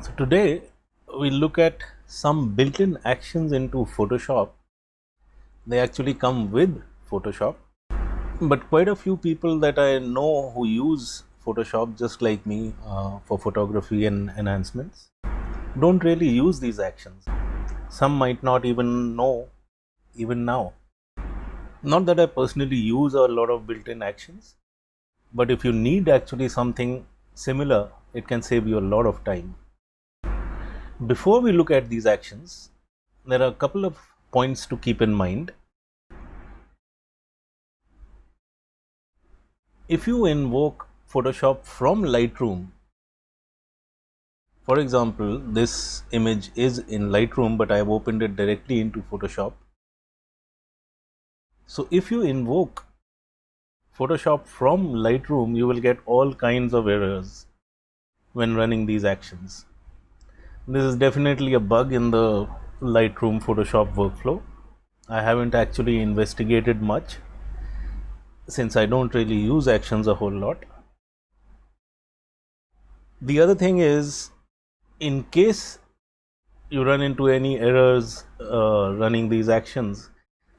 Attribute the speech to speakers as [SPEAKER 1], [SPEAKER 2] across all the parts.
[SPEAKER 1] So today we look at some built-in actions into Photoshop. They actually come with Photoshop, but quite a few people that I know who use Photoshop just like me for photography and enhancements don't really use these actions. Some might not even know even now. Not that I personally use a lot of built-in actions, but if you need actually something similar, it can save you a lot of time. Before we look at these actions, there are a couple of points to keep in mind. If you invoke Photoshop from Lightroom, for example, this image is in Lightroom, but I have opened it directly into Photoshop. So if you invoke Photoshop from Lightroom, you will get all kinds of errors when running these actions. This is definitely a bug in the Lightroom Photoshop workflow. I haven't actually investigated much since I don't really use actions a whole lot. The other thing is, in case you run into any errors running these actions,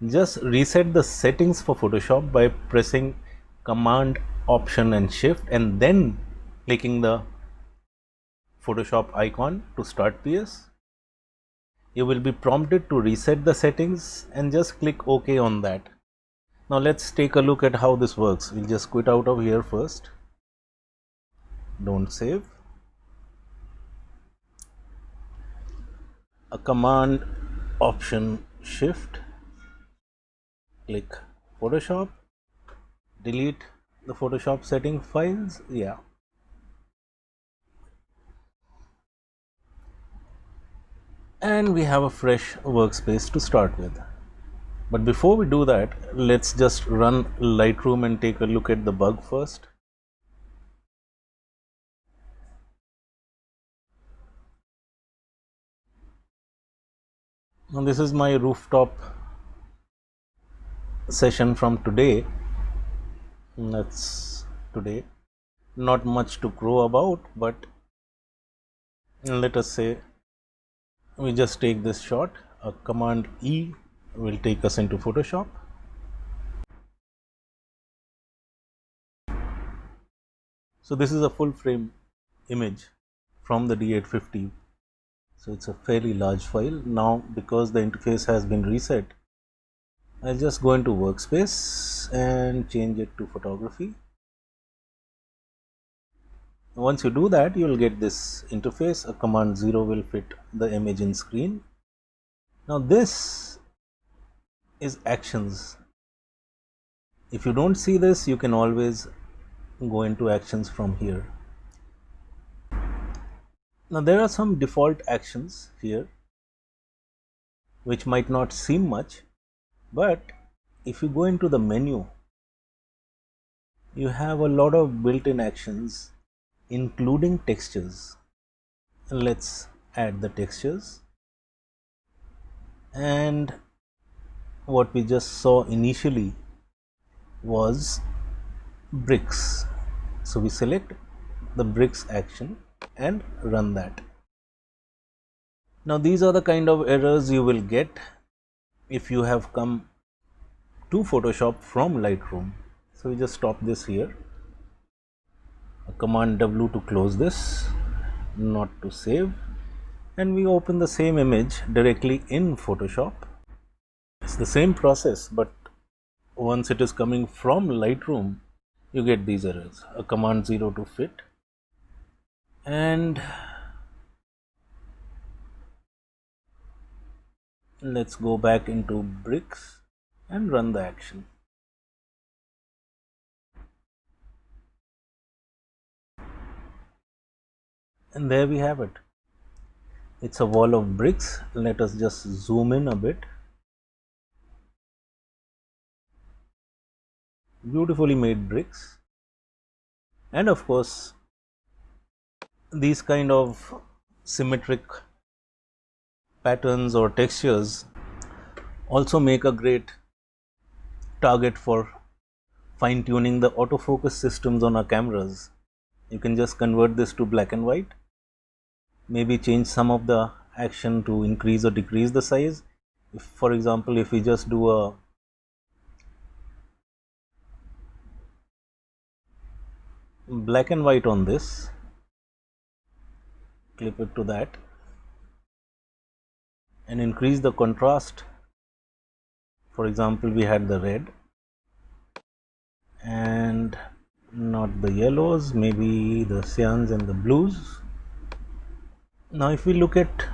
[SPEAKER 1] just reset the settings for Photoshop by pressing Command, Option and Shift and then clicking the Photoshop icon to start PS. You will be prompted to reset the settings and just click OK on that. Now let's take a look at how this works. We'll just quit out of here first. Don't save. A Command, Option, Shift, click Photoshop, delete the Photoshop setting files. Yeah. And we have a fresh workspace to start with. But before we do that, let's just run Lightroom and take a look at the bug first. Now this is my rooftop session from today. That's today. Not much to crow about, but let us say we just take this shot. A Command E will take us into Photoshop. So this is a full frame image from the D850. So it's a fairly large file. Now because the interface has been reset, I'll just go into workspace and change it to photography. Once you do that, you will get this interface. A Command 0 will fit the image in screen. Now this is actions. If you don't see this, you can always go into actions from here. Now there are some default actions here which might not seem much, but if you go into the menu, you have a lot of built-in actions including textures. Let's add the textures, and what we just saw initially was bricks. So we select the bricks action and run that. Now these are the kind of errors you will get if you have come to Photoshop from Lightroom. So we just stop this here. A Command W to close this, not to save, and we open the same image directly in Photoshop. It's the same process, but once it is coming from Lightroom, you get these errors. A Command 0 to fit, and let's go back into bricks and run the action. And there we have it. It's a wall of bricks. Let us just zoom in a bit. Beautifully made bricks. And of course, these kind of symmetric patterns or textures also make a great target for fine-tuning the autofocus systems on our cameras. You can just convert this to black and white, maybe change some of the action to increase or decrease the size. If, for example, if we just do a black and white on this, clip it to that and increase the contrast. For example, we had the red and not the yellows, maybe the cyans and the blues. Now if we look at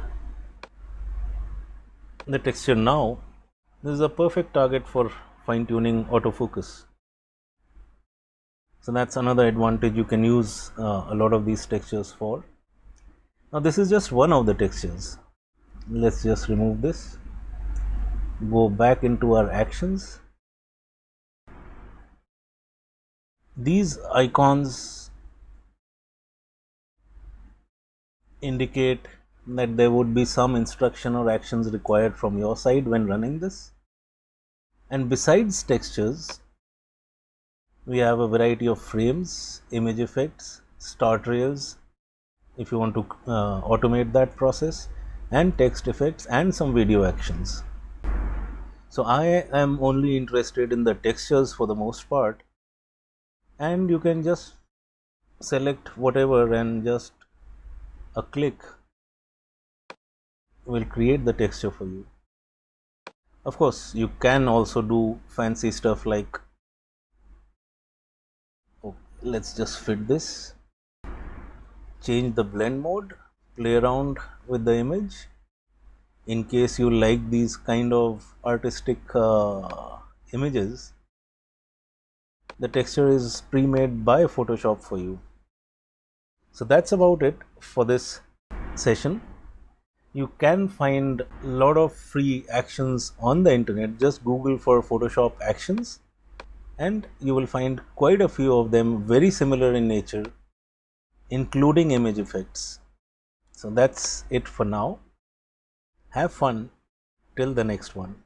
[SPEAKER 1] the texture now, this is a perfect target for fine-tuning autofocus. So that's another advantage you can use a lot of these textures for. Now this is just one of the textures. Let's just remove this, go back into our actions. These icons indicate that there would be some instruction or actions required from your side when running this. And besides textures, we have a variety of frames, image effects, start rails if you want to automate that process, and text effects and some video actions. So I am only interested in the textures for the most part, and you can just select whatever and just a click will create the texture for you. Of course, you can also do fancy stuff like, let's just fit this, change the blend mode, play around with the image. In case you like these kind of artistic images, the texture is pre-made by Photoshop for you. So that's about it for this session. You can find a lot of free actions on the internet. Just Google for Photoshop actions and you will find quite a few of them very similar in nature, including image effects. So that's it for now. Have fun till the next one.